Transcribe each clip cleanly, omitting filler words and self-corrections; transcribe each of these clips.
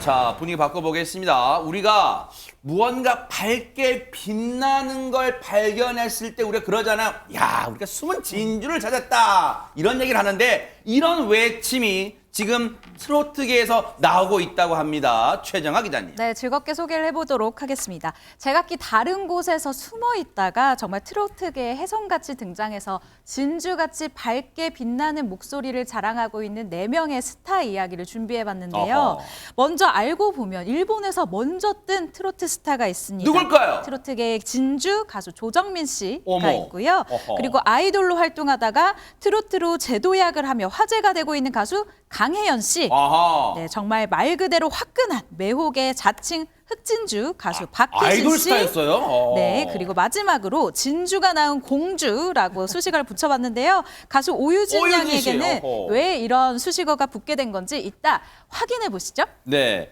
자, 분위기 바꿔보겠습니다. 우리가 무언가 밝게 빛나는 걸 발견했을 때 우리가 그러잖아. 야, 우리가 숨은 진주를 찾았다. 이런 얘기를 하는데 이런 외침이 지금 트로트계에서 나오고 있다고 합니다. 최정아 기자님. 네, 즐겁게 소개를 해보도록 하겠습니다. 제각기 다른 곳에서 숨어 있다가 정말 트로트계의 혜성같이 등장해서 진주같이 밝게 빛나는 목소리를 자랑하고 있는 4명의 스타 이야기를 준비해봤는데요. 어허. 먼저 알고 보면 일본에서 먼저 뜬 트로트 스타가 있습니다. 누굴까요? 트로트계의 진주 가수 조정민 씨가 어머. 있고요. 어허. 그리고 아이돌로 활동하다가 트로트로 재도약을 하며 화제가 되고 있는 가수 강혜연 씨. 아하. 네, 정말 말 그대로 화끈한 매혹의 자칭 흑진주 가수 박희신 아이돌 씨. 스타였어요? 네, 그리고 마지막으로 진주가 낳은 공주라고 수식어를 붙여봤는데요. 가수 오유진 오유진 양에게는 씨, 어허. 왜 이런 수식어가 붙게 된 건지 이따 확인해 보시죠. 네.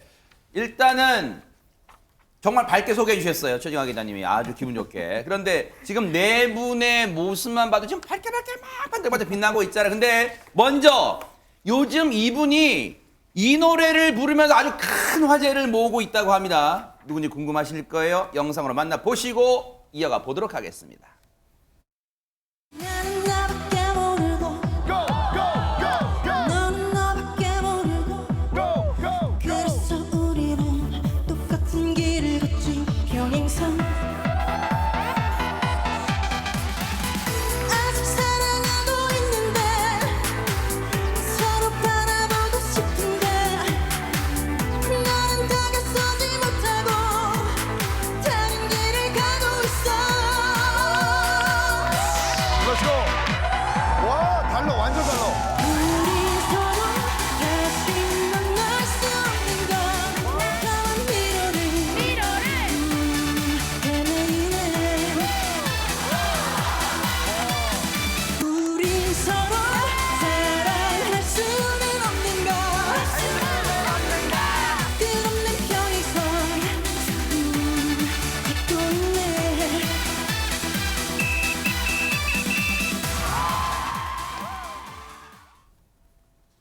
일단은 정말 밝게 소개해 주셨어요. 최정아 기자님이 아주 기분 좋게. 그런데 지금 네 분의 모습만 봐도 지금 밝게 막 반짝반짝 빛나고 있잖아요. 근데 먼저 요즘 이분이 이 노래를 부르면서 아주 큰 화제를 모으고 있다고 합니다. 누군지 궁금하실 거예요. 영상으로 만나보시고 이어가 보도록 하겠습니다. 나는 나밖에 모르고 너는 너밖에 모르고 그래서 우리는 똑같은 길을 걷지 평행선 아직 사랑하고 있는데 서로 바라보고 싶은데 너는 다가서지 못하고 다른 길을 가고 있어 그렇죠. 와, 달라, 완전 달라. 우리 서로 다시 만날 수 없는 건 까만 미로를 헤매이네 우리 서로 사랑할 수는 없는 건 끝없는 평행선 걷고 있네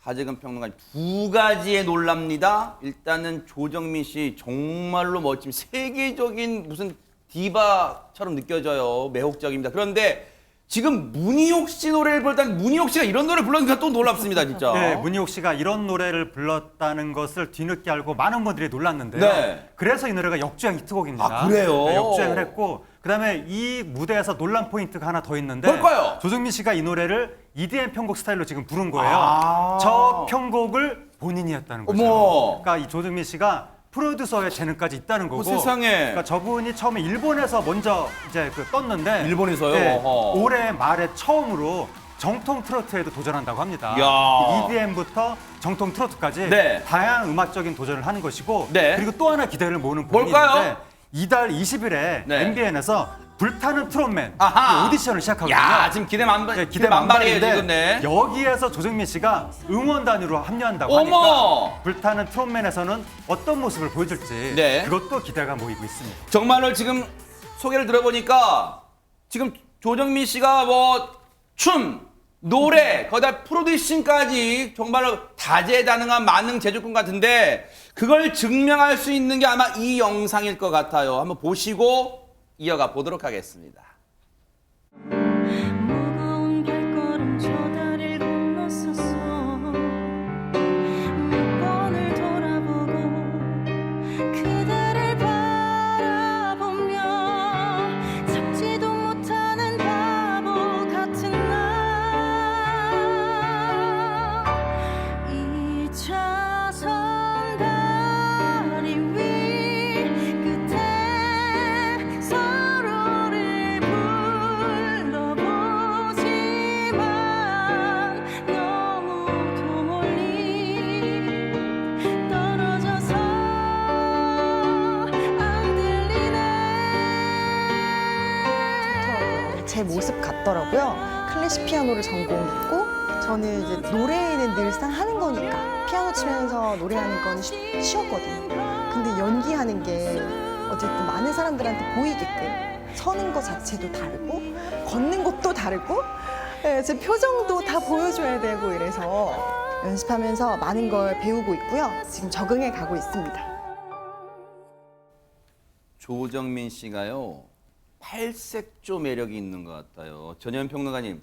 하재근 평론가님 두 가지에 놀랍니다. 일단은 조정민 씨 정말로 멋짐, 세계적인 무슨 디바처럼 느껴져요. 매혹적입니다. 그런데 지금 문희옥 씨 노래를 부를 때 문희옥 씨가 이런 노래를 불렀으니까 또 놀랍습니다, 진짜. 네, 문희옥 씨가 이런 노래를 불렀다는 것을 뒤늦게 알고 많은 분들이 놀랐는데요. 네. 그래서 이 노래가 역주행 히트곡입니다. 아, 그래요? 네, 역주행을 했고 그다음에 이 무대에서 논란 포인트가 하나 더 있는데 뭘까요? 조정민 씨가 이 노래를 EDM 편곡 스타일로 지금 부른 거예요. 아. 저 편곡을 본인이 했다는 거죠. 어머. 그러니까 이 조정민 씨가 프로듀서의 재능까지 있다는 거고. 세상에. 그러니까 저분이 처음에 일본에서 먼저 이제 떴는데. 일본에서요? 네, 어허. 올해 말에 처음으로 정통 트로트에도 도전한다고 합니다. 야. EDM부터 정통 트로트까지 네. 다양한 음악적인 도전을 하는 것이고. 네. 그리고 또 하나 기대를 모으는 부분이 뭘까요? 있는데 이달 20일에 네. MBN에서 불타는 트롯맨 아하. 오디션을 시작하거든요. 야, 지금 기대 만발, 네, 기대 만발이에요, 지금. 네. 여기에서 조정민 씨가 응원단으로 합류한다고 어머! 하니까 불타는 트롯맨에서는 어떤 모습을 보여줄지 네. 그것도 기대가 모이고 있습니다. 정말로 지금 소개를 들어보니까 지금 조정민 씨가 뭐 춤, 노래, 거기다 프로듀싱까지 정말로 다재다능한 만능 재주꾼 같은데 그걸 증명할 수 있는 게 아마 이 영상일 것 같아요. 한번 보시고 이어가 보도록 하겠습니다. 무거운 발걸음 저 다리를 건넜었어 몇 번을 돌아보고 그대를 바라보며 잡지도 못하는 바보 같은 나 이차선 다리 위 끝에 서로를 불러보지만 너무도 멀리 떨어져서 안 들리네 제 모습 같더라고요. 클래식 피아노를 전공했고 저는 이제 노래는 늘상 하는 거니까 피아노 치면서 노래하는 건 쉬웠거든요. 근데 연기하는 게 어쨌든 많은 사람들한테 보이게끔 서는 것 자체도 다르고 걷는 것도 다르고 제 표정도 다 보여줘야 되고 이래서 연습하면서 많은 걸 배우고 있고요. 지금 적응해 가고 있습니다. 조정민 씨가요, 팔색조 매력이 있는 것 같아요. 전현 평론가님,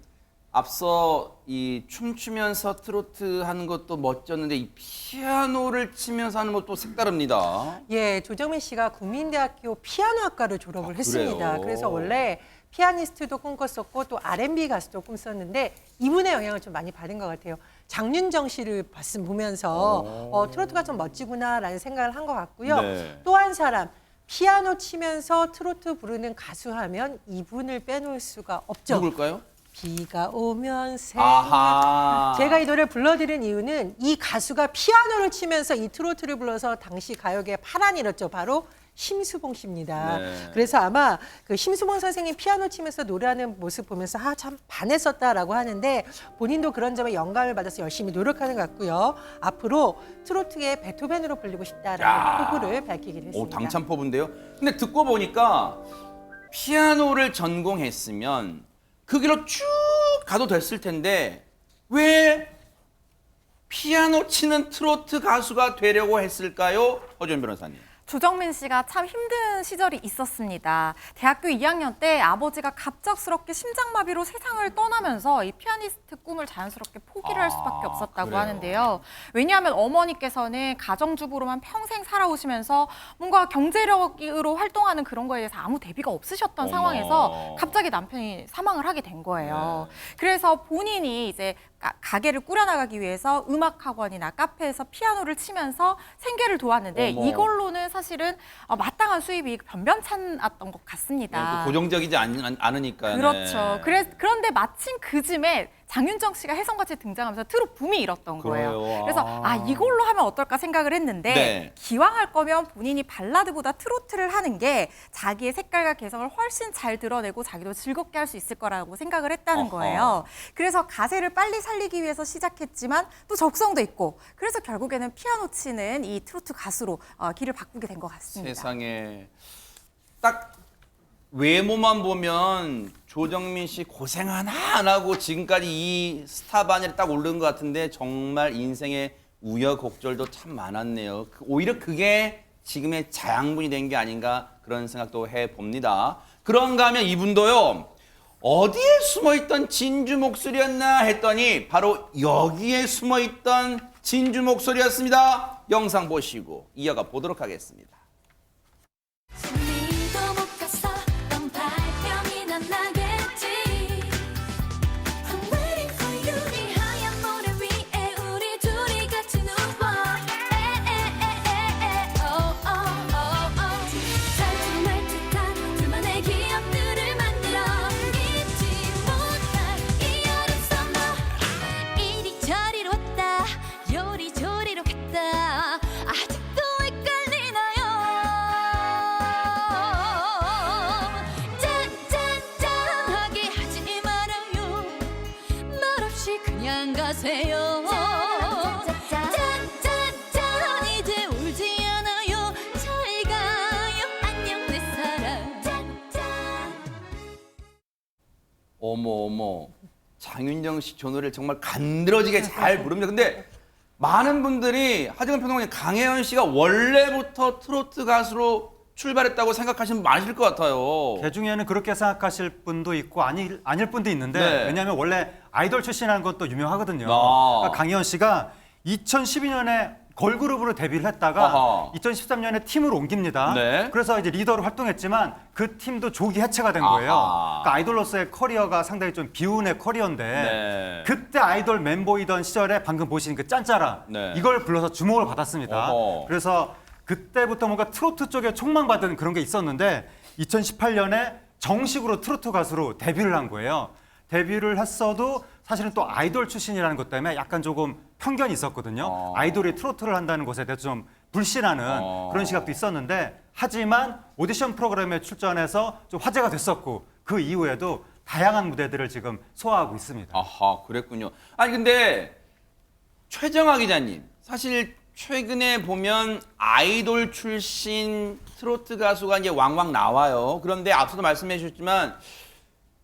앞서 이 춤추면서 트로트 하는 것도 멋졌는데 이 피아노를 치면서 하는 것도 색다릅니다. 예, 조정민 씨가 국민대학교 피아노학과를 졸업을 했습니다. 그래요? 그래서 원래 피아니스트도 꿈꿨었고 또 R&B 가수도 꿈꿨는데 이분의 영향을 좀 많이 받은 것 같아요. 장윤정 씨를 보면서 트로트가 좀 멋지구나라는 생각을 한 것 같고요. 네. 또 한 사람 피아노 치면서 트로트 부르는 가수 하면 이분을 빼놓을 수가 없죠. 누굴까요? 비가 오면 아하. 제가 이 노래를 불러드린 이유는 이 가수가 피아노를 치면서 이 트로트를 불러서 당시 가요계에 파란이 일었죠. 바로 심수봉 씨입니다. 네. 그래서 아마 그 심수봉 선생님 피아노 치면서 노래하는 모습 보면서 참 반했었다라고 하는데 본인도 그런 점에 영감을 받아서 열심히 노력하는 것 같고요. 앞으로 트로트의 베토벤으로 불리고 싶다라는 포부를 밝히기로 했습니다. 오, 당찬 포부인데요. 근데 듣고 보니까 피아노를 전공했으면 그 길로 쭉 가도 됐을 텐데 왜 피아노 치는 트로트 가수가 되려고 했을까요? 허준 변호사님. 조정민 씨가 참 힘든 시절이 있었습니다. 대학교 2학년 때 아버지가 갑작스럽게 심장마비로 세상을 떠나면서 이 피아니스트 꿈을 자연스럽게 포기를 할 수밖에 없었다고 그래요. 하는데요. 왜냐하면 어머니께서는 가정주부로만 평생 살아오시면서 뭔가 경제력으로 활동하는 그런 거에 대해서 아무 대비가 없으셨던 어머. 상황에서 갑자기 남편이 사망을 하게 된 거예요. 그래서 본인이 이제 가게를 꾸려나가기 위해서 음악학원이나 카페에서 피아노를 치면서 생계를 도왔는데 어머. 이걸로는 사실은 마땅한 수입이 변변찮았던 것 같습니다. 고정적이지 않으니까. 그렇죠. 그런데 마침 그 즈음에 장윤정 씨가 혜성같이 등장하면서 트롯 붐이 일었던 거예요. 그래요? 그래서 이걸로 하면 어떨까 생각을 했는데 네. 기왕 할 거면 본인이 발라드보다 트로트를 하는 게 자기의 색깔과 개성을 훨씬 잘 드러내고 자기도 즐겁게 할 수 있을 거라고 생각을 했다는 어허. 거예요. 그래서 가세를 빨리 살리기 위해서 시작했지만 또 적성도 있고 그래서 결국에는 피아노 치는 이 트로트 가수로 길을 바꾸게 된 것 같습니다. 세상에 딱 외모만 보면 조정민 씨 고생 하나 안 하고 지금까지 이 스타 반열에 딱 오른 것 같은데 정말 인생의 우여곡절도 참 많았네요. 오히려 그게 지금의 자양분이 된 게 아닌가 그런 생각도 해봅니다. 그런가 하면 이분도요. 어디에 숨어있던 진주 목소리였나 했더니 바로 여기에 숨어있던 진주 목소리였습니다. 영상 보시고 이어가 보도록 하겠습니다. 숨도 못 갔어 넌 발병이 난 나겠지 I'm waiting for you 이 하얀 모래 위에 우리 둘이 같이 누워 에에에에에 oh oh oh oh 살짝 날 듯한 둘만의 기억들을 만들어 잊지 못할 이 여름 서머 이리저리로 왔다 요리조리로 갔다 아직도 헷갈리나요 짠짠짠하게 하지 말아요 말없이 그냥 가세요 짠짠짠 이제 울지 않아요 잘 가요 안녕 내 사랑 짠짠 어머 장윤정 씨 저 노래를 정말 간드러지게 잘 부릅니다. 근데 많은 분들이 하정은 평론가님 강혜연 씨가 원래부터 트로트 가수로 출발했다고 생각하시는 분 많으실 것 같아요. 개 중에는 그렇게 생각하실 분도 있고 아닐 분도 있는데 네. 왜냐하면 원래 아이돌 출신이라는 것도 유명하거든요. 아. 그러니까 강희연 씨가 2012년에 걸그룹으로 데뷔를 했다가 아하. 2013년에 팀으로 옮깁니다. 네. 그래서 이제 리더로 활동했지만 그 팀도 조기 해체가 된 거예요. 아하. 그러니까 아이돌로서의 커리어가 상당히 좀 비운의 커리어인데 네. 그때 아이돌 멤버이던 시절에 방금 보신 그 짠짜라 네. 이걸 불러서 주목을 받았습니다. 어허. 그래서 그때부터 뭔가 트로트 쪽에 촉망받은 그런 게 있었는데 2018년에 정식으로 트로트 가수로 데뷔를 한 거예요. 데뷔를 했어도 사실은 또 아이돌 출신이라는 것 때문에 약간 조금 편견이 있었거든요. 아이돌이 트로트를 한다는 것에 대해서 좀 불신하는 그런 시각도 있었는데 하지만 오디션 프로그램에 출전해서 좀 화제가 됐었고 그 이후에도 다양한 무대들을 지금 소화하고 있습니다. 아하, 그랬군요. 아니 근데 최정아 기자님, 사실 최근에 보면 아이돌 출신 트로트 가수가 이제 왕왕 나와요. 그런데 앞서도 말씀해 주셨지만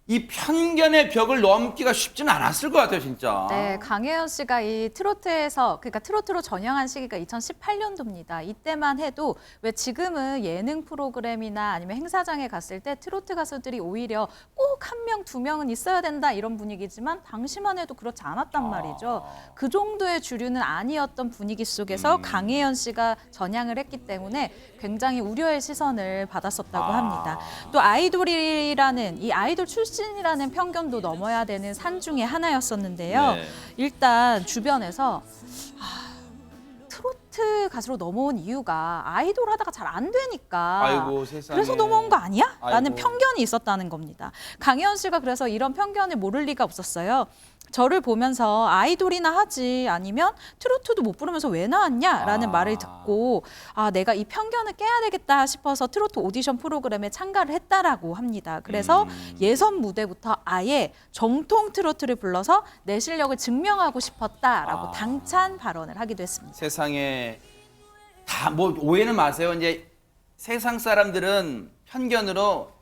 이 편견의 벽을 넘기가 쉽지는 않았을 것 같아요, 진짜. 네, 강혜연 씨가 이 트로트에서 그러니까 트로트로 전향한 시기가 2018년도입니다. 이때만 해도 왜 지금은 예능 프로그램이나 아니면 행사장에 갔을 때 트로트 가수들이 오히려 꼭 한 명, 두 명은 있어야 된다 이런 분위기지만 당시만 해도 그렇지 않았단 말이죠. 그 정도의 주류는 아니었던 분위기 속에서 강혜연 씨가 전향을 했기 때문에 굉장히 우려의 시선을 받았었다고 합니다. 또 아이돌이라는 이 아이돌 출신이라는 편견도 넘어야 되는 산 중에 하나였었는데요. 네. 일단 주변에서 트로트 가수로 넘어온 이유가 아이돌 하다가 잘 안 되니까 아이고, 세상에. 그래서 넘어온 거 아니야? 라는 아이고. 편견이 있었다는 겁니다. 강혜연 씨가 그래서 이런 편견을 모를 리가 없었어요. 저를 보면서 아이돌이나 하지 아니면 트로트도 못 부르면서 왜 나왔냐라는 말을 듣고 내가 이 편견을 깨야 되겠다 싶어서 트로트 오디션 프로그램에 참가를 했다라고 합니다. 그래서 예선 무대부터 아예 정통 트로트를 불러서 내 실력을 증명하고 싶었다라고 당찬 발언을 하기도 했습니다. 세상에 다 뭐 오해는 마세요. 이제 세상 사람들은 편견으로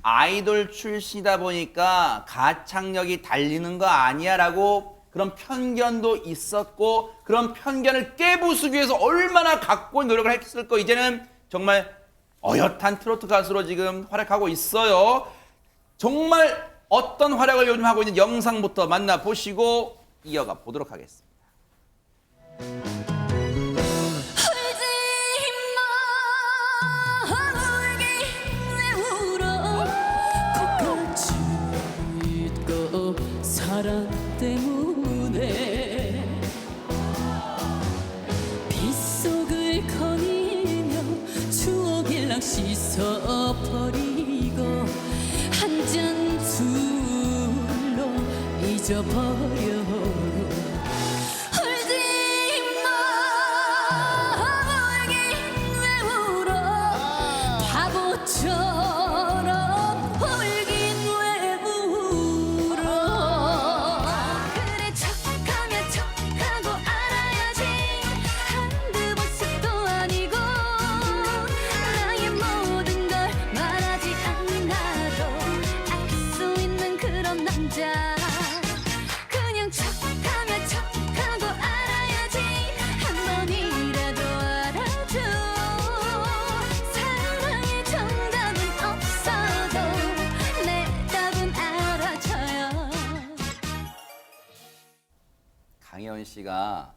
아이돌 출신이다 보니까 가창력이 달리는 거 아니야라고 그런 편견도 있었고 그런 편견을 깨부수기 위해서 얼마나 각고의 노력을 했을 거 이제는 정말 어엿한 트로트 가수로 지금 활약하고 있어요. 정말 어떤 활약을 요즘 하고 있는 영상부터 만나보시고 이어가 보도록 하겠습니다. 사랑 때문에 빗속을 거닐며 추억을 씻어버리고 한 잔 둘로 잊어버려 울지 마 울긴 왜 울어 바보처럼 울긴 왜 울어 그래 척하면 척하고 알아야지 한두 모습도 아니고 나의 모든 걸 말하지 않아도 알 수 있는 그런 남자 그냥 척하면 척하고 알아야지 한 번이라도 알아줘 사랑의 정답은 없어도 내 답은 알아줘요 강혜원 씨가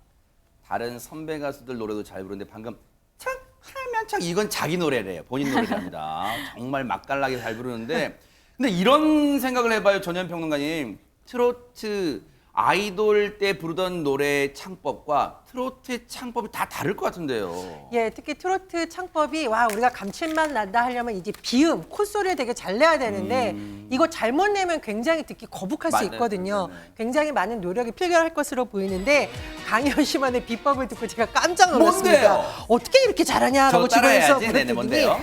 다른 선배 가수들 노래도 잘 부르는데 방금 척하면 척 이건 자기 노래래요. 본인 노래랍니다. 정말 맛깔나게 잘 부르는데 근데 이런 생각을 해봐요. 전현 평론가님. 트로트 아이돌 때 부르던 노래 창법과 트로트 창법이 다 다를 것 같은데요. 예, 특히 트로트 창법이 우리가 감칠맛 난다 하려면 이제 비음, 콧소리를 되게 잘 내야 되는데 이거 잘못 내면 굉장히 듣기 거북할 수 맞아요. 있거든요. 네네. 굉장히 많은 노력이 필요할 것으로 보이는데 강혜연 씨만의 비법을 듣고 제가 깜짝 놀랐습니다. 뭔데요? 어떻게 이렇게 잘하냐라고 저 주변에서 따라해야지. 네네, 물어보더니 뭔데요?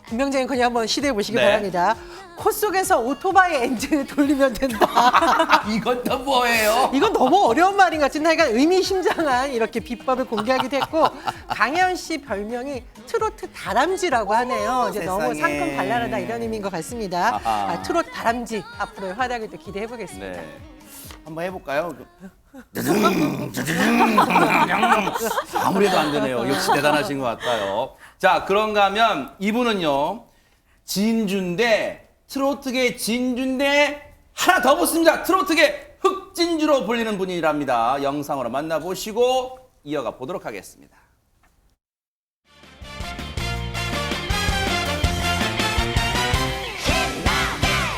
김명장님 그냥 한번 시도해 보시기 네. 바랍니다. 콧 속에서 오토바이 엔진을 돌리면 된다. 이건 또 뭐예요? 이건 너무 어려운 말인 것 같은데 하여간 의미심장한 이렇게 비법을 공개하기도 했고 강혜연 씨 별명이 트로트 다람쥐라고 하네요. 이제 너무 세상에. 상큼 발랄하다 이런 의미인 것 같습니다. 아하. 트로트 다람쥐 앞으로의 활약을 또 기대해 보겠습니다. 네. 한번 해볼까요? 아무래도 안 되네요. 역시 대단하신 것 같아요. 자, 그런가 하면 이분은요. 진주인데 트로트계 진주인데 하나 더 붙습니다. 트로트계 흑진주로 불리는 분이랍니다. 영상으로 만나보시고 이어가 보도록 하겠습니다.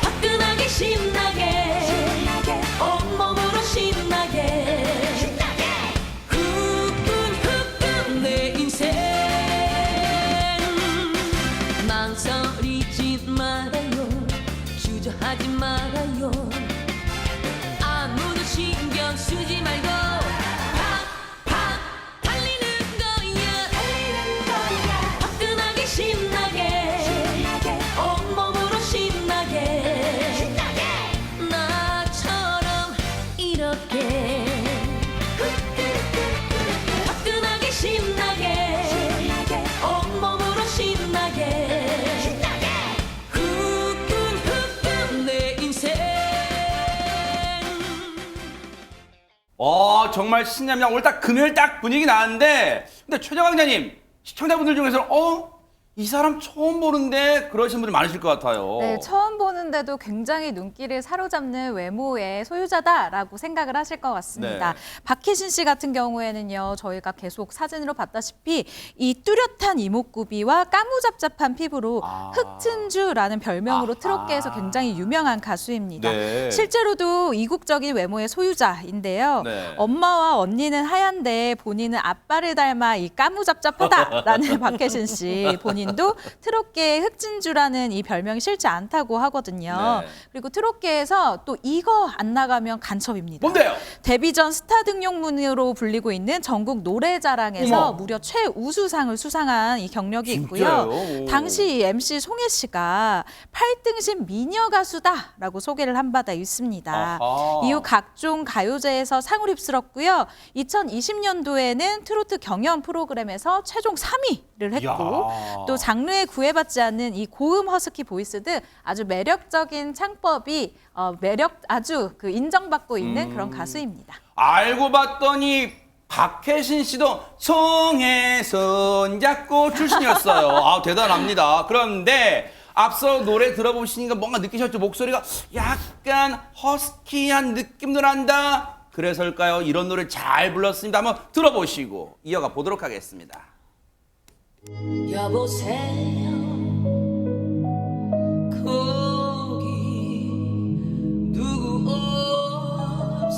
화끈하게 신나게 온몸으로 신나게 후끈후끈 내 인생 망설이지 말아요 주저하지 말아요 아무도 신경 쓰지 말고 팍팍 달리는 거 정말 신납니다. 오늘 딱 금요일 딱 분위기 나는데, 근데 최정학 기자님, 시청자분들 중에서는, 이 사람 처음 보는데 그러신 분들 많으실 것 같아요. 네, 처음 보는데도 굉장히 눈길을 사로잡는 외모의 소유자다라고 생각을 하실 것 같습니다. 네. 박혜신 씨 같은 경우에는요, 저희가 계속 사진으로 봤다시피 이 뚜렷한 이목구비와 까무잡잡한 피부로 흑진주라는 별명으로 트롯계에서 굉장히 유명한 가수입니다. 네. 실제로도 이국적인 외모의 소유자인데요. 네. 엄마와 언니는 하얀데 본인은 아빠를 닮아 이 까무잡잡하다라는 박혜신 씨 본인도 트롯계의 흑진주라는 이 별명이 싫지 않다고 하거든요. 네. 그리고 트롯계에서 또 이거 안 나가면 간첩입니다. 뭔데요? 데뷔 전 스타 등용문으로 불리고 있는 전국 노래자랑에서 어머. 무려 최우수상을 수상한 이 경력이 진짜요? 있고요. 당시 MC 송혜 씨가 8등신 미녀 가수다라고 소개를 한 바가 있습니다. 아하. 이후 각종 가요제에서 상을 휩쓸었고요. 2020년도에는 트로트 경연 프로그램에서 최종 3위를 했고 이야. 또 장르에 구애받지 않는 이 고음 허스키 보이스 등 아주 매력적인 창법이 아주 인정받고 있는 그런 가수입니다. 알고 봤더니 박혜신 씨도 송혜 손잡고 출신이었어요. 대단합니다. 그런데 앞서 노래 들어보시니까 뭔가 느끼셨죠? 목소리가 약간 허스키한 느낌도 난다. 그래서일까요? 이런 노래 잘 불렀습니다. 한번 들어보시고 이어가 보도록 하겠습니다. 여보세요 거기 누구 없어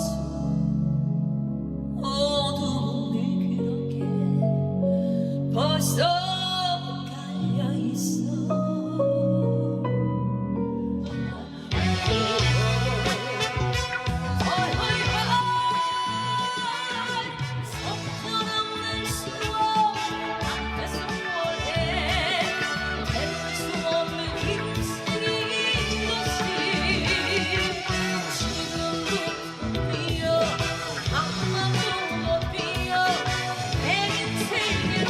어둠을 그렇게 벌써 깔려있어 속편없는 수업 앞에서 뭐해 해볼 수 없는 힘쓰기 것이 지금부터 피어 아무도 못 피어 내 인생에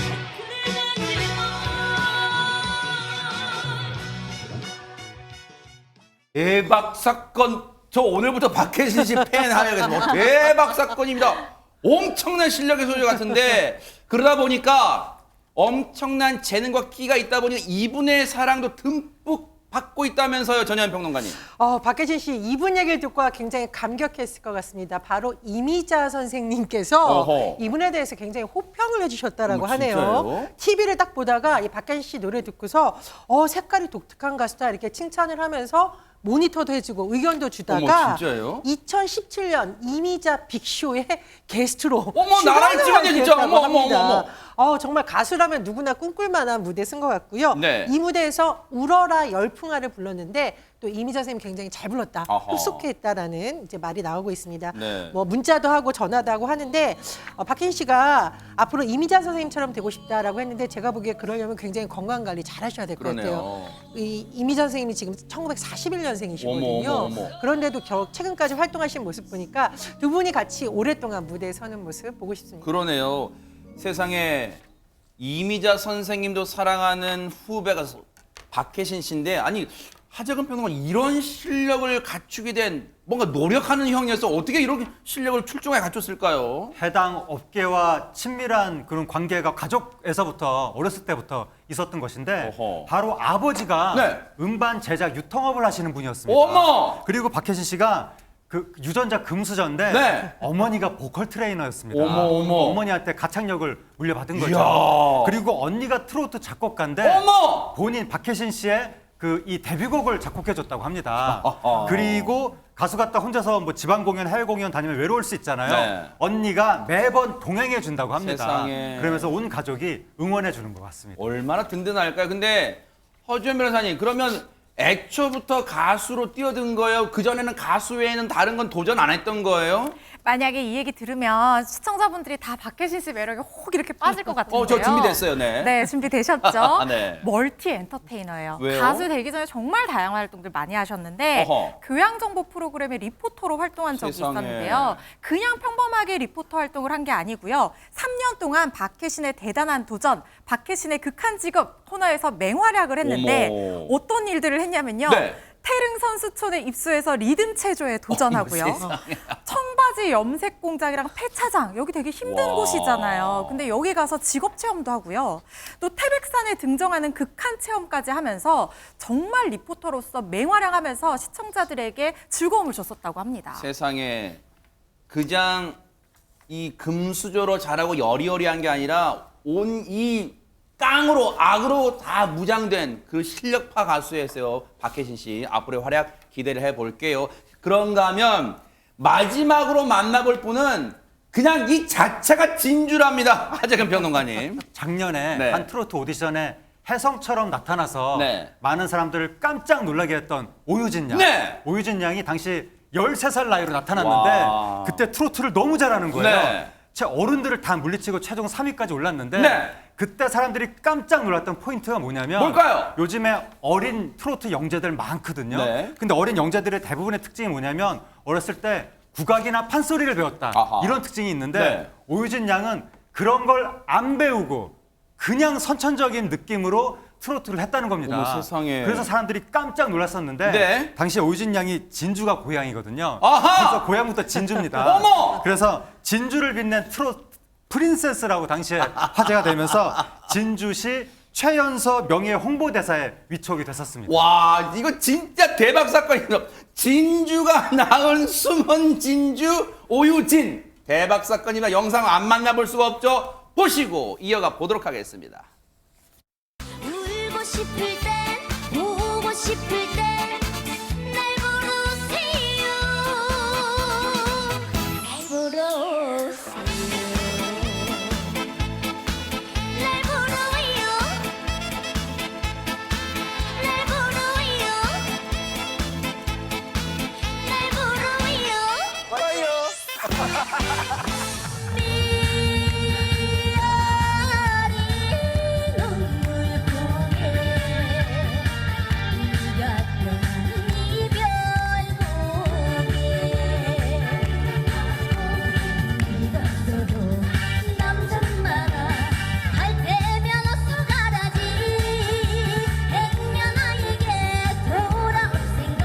대박 사건. 저 오늘부터 박혜신 씨 팬 하야겠습니다. 대박 사건입니다. 엄청난 실력의 소유 같은데 그러다 보니까 엄청난 재능과 끼가 있다 보니 이분의 사랑도 듬뿍 받고 있다면서요, 전현 평론가님. 박혜진 씨 이분 얘기를 듣고 굉장히 감격했을 것 같습니다. 바로 이미자 선생님께서 어허. 이분에 대해서 굉장히 호평을 해주셨다라고 어머, 하네요. 진짜요? TV를 딱 보다가 이 박혜진 씨 노래 듣고서 색깔이 독특한 가수다 이렇게 칭찬을 하면서 모니터도 해주고 의견도 주다가 어머, 진짜요? 2017년 이미자 빅쇼에 게스트로 어머, 나라에 출연을 찍었네, 진짜. 하게 어머, 됐다고 어머, 합니다. 어머. 정말 가수라면 누구나 꿈꿀 만한 무대 쓴 것 같고요. 네. 이 무대에서 울어라 열풍아를 불렀는데 또 이미자 선생님 굉장히 잘 불렀다, 아하. 흡속했다라는 이제 말이 나오고 있습니다. 네. 뭐 문자도 하고 전화도 하고 하는데 박혜인 씨가 앞으로 이미자 선생님처럼 되고 싶다라고 했는데 제가 보기에 그러려면 굉장히 건강 관리 잘 하셔야 될 것 같아요. 그러네요. 이 이미자 선생님이 지금 1941년생이시거든요. 어머, 어머, 어머. 그런데도 최근까지 활동하신 모습 보니까 두 분이 같이 오랫동안 무대에 서는 모습 보고 싶습니다. 그러네요. 세상에 이미자 선생님도 사랑하는 후배가 박혜신 씨인데, 아니 하재근 평론가 이런 실력을 갖추게 된 뭔가 노력하는 형이어서 어떻게 이렇게 실력을 출중하게 갖췄을까요? 해당 업계와 친밀한 그런 관계가 가족에서부터 어렸을 때부터 있었던 것인데 어허. 바로 아버지가 네. 음반 제작 유통업을 하시는 분이었습니다. 어머! 그리고 박혜신 씨가 그 유전자 금수저인데 네. 어머니가 보컬 트레이너였습니다. 어머, 어머. 어머니한테 가창력을 물려받은 거죠. 이야. 그리고 언니가 트로트 작곡가인데 어머! 본인 박혜신 씨의 그 이 데뷔곡을 작곡해줬다고 합니다. 아하. 그리고 가수 같다 혼자서 뭐 지방 공연, 해외 공연 다니면 외로울 수 있잖아요. 네. 언니가 매번 동행해 준다고 합니다. 세상에. 그러면서 온 가족이 응원해 주는 것 같습니다. 얼마나 든든할까요? 근데 허주현 변호사님, 그러면 애초부터 가수로 뛰어든 거예요? 그전에는 가수 외에는 다른 건 도전 안 했던 거예요? 만약에 이 얘기 들으면 시청자분들이 다 박혜신 씨 매력에 혹 이렇게 빠질 것 같은데요. 저 준비됐어요, 네. 네, 준비되셨죠? 네. 멀티 엔터테이너예요. 왜요? 가수 되기 전에 정말 다양한 활동들 많이 하셨는데 어허. 교양정보 프로그램의 리포터로 활동한 적이 세상에. 있었는데요. 그냥 평범하게 리포터 활동을 한 게 아니고요. 3년 동안 박혜신의 대단한 도전, 박혜신의 극한 직업 코너에서 맹활약을 했는데 어머. 어떤 일들을 했냐면요. 네. 태릉 선수촌에 입수해서 리듬 체조에 도전하고요. 청바지 염색 공장이랑 폐차장, 여기 되게 힘든 와. 곳이잖아요. 근데 여기 가서 직업 체험도 하고요. 또 태백산에 등정하는 극한 체험까지 하면서 정말 리포터로서 맹활약하면서 시청자들에게 즐거움을 줬었다고 합니다. 세상에 그냥 이 금수저로 잘하고 여리여리한 게 아니라 온 이 깡으로 악으로 다 무장된 그 실력파 가수였어요. 박혜신 씨. 앞으로의 활약 기대를 해볼게요. 그런가 하면 마지막으로 만나볼 분은 그냥 이 자체가 진주랍니다. 하재근 평론가님. 작년에 네. 한 트로트 오디션에 혜성처럼 나타나서 네. 많은 사람들을 깜짝 놀라게 했던 오유진 양. 네. 오유진 양이 당시 13살 나이로 나타났는데 와. 그때 트로트를 너무 잘하는 거예요. 네. 제 어른들을 다 물리치고 최종 3위까지 올랐는데 네. 그때 사람들이 깜짝 놀랐던 포인트가 뭐냐면 뭘까요? 요즘에 어린 트로트 영재들 많거든요. 네. 근데 어린 영재들의 대부분의 특징이 뭐냐면 어렸을 때 국악이나 판소리를 배웠다. 아하. 이런 특징이 있는데 네. 오유진 양은 그런 걸 안 배우고 그냥 선천적인 느낌으로 트로트를 했다는 겁니다. 어머, 세상에. 그래서 사람들이 깜짝 놀랐었는데 네. 당시 오유진 양이 진주가 고향이거든요. 아하! 그래서 고향부터 진주입니다. 어머! 그래서 진주를 빛낸 트로트 프린세스라고 당시에 화제가 되면서 진주시 최연소 명예 홍보대사에 위촉이 됐었습니다. 와, 이거 진짜 대박 사건이다. 진주가 낳은 숨은 진주 오유진. 대박 사건이다. 영상 안 만나볼 수가 없죠. 보시고 이어가 보도록 하겠습니다. 울고 싶을 땐 보고 싶을 땐 날 부르세요 날 부르세요 날 부르요 날 부르요 날 부르요 미아리 눈물 고개 네가 떠난 이별 고개 네가 써도 남자마다 갈 때면 어서 가라지 백년 나에게 돌아올 생각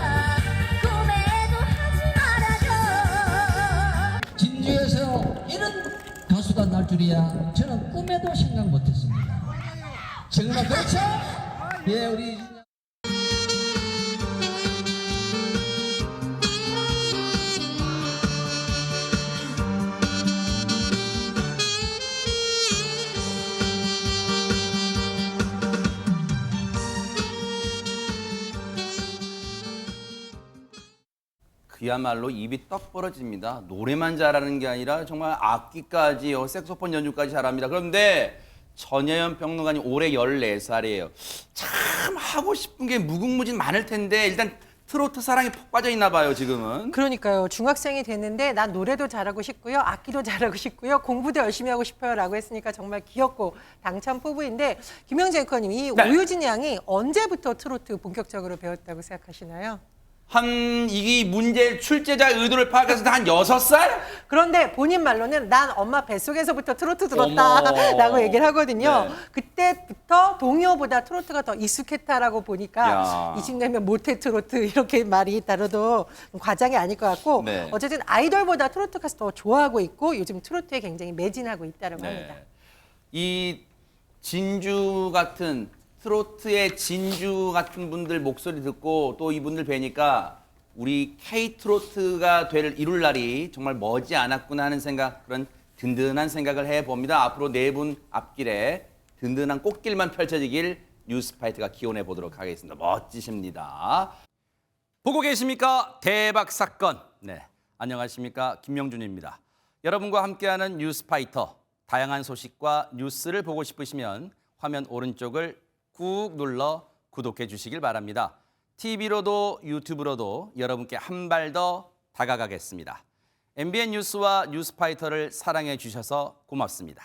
꿈에도 하지 말아줘 진주에서 이런 가수가 날 줄이야 저는 꿈에도 생각 못했습니다. 정말 그렇죠? 예, 우리 그야말로 입이 떡 벌어집니다. 노래만 잘하는 게 아니라 정말 악기까지요, 색소폰 연주까지 잘합니다. 그런데 전혜연 평론가님 올해 14살이에요. 참 하고 싶은 게 무궁무진 많을 텐데 일단 트로트 사랑에 푹 빠져 있나 봐요, 지금은. 그러니까요. 중학생이 됐는데 난 노래도 잘하고 싶고요. 악기도 잘하고 싶고요. 공부도 열심히 하고 싶어요. 라고 했으니까 정말 귀엽고 당찬 포부인데 김영재 앵커님, 이 네. 오유진 양이 언제부터 트로트 본격적으로 배웠다고 생각하시나요? 이 문제 출제자의 의도를 파악해서 한 6살? 그런데 본인 말로는 난 엄마 뱃속에서부터 트로트 들었다 어머. 라고 얘기를 하거든요. 네. 그때부터 동요보다 트로트가 더 익숙했다라고 보니까 야. 20년이면 모태 트로트 이렇게 말이 따라도 과장이 아닐 것 같고 네. 어쨌든 아이돌보다 트로트 가수 더 좋아하고 있고 요즘 트로트에 굉장히 매진하고 있다고 합니다. 이 진주 같은 트로트의 진주 같은 분들 목소리 듣고 또 이분들 뵈니까 우리 K-트로트가 이룰 날이 정말 머지 않았구나 하는 생각, 그런 든든한 생각을 해봅니다. 앞으로 네 분 앞길에 든든한 꽃길만 펼쳐지길 뉴스파이트가 기원해 보도록 하겠습니다. 멋지십니다. 보고 계십니까? 대박 사건. 네, 안녕하십니까? 김명준입니다. 여러분과 함께하는 뉴스파이터. 다양한 소식과 뉴스를 보고 싶으시면 화면 오른쪽을 꾹 눌러 구독해 주시길 바랍니다. TV로도 유튜브로도 여러분께 한 발 더 다가가겠습니다. MBN 뉴스와 뉴스파이터를 사랑해 주셔서 고맙습니다.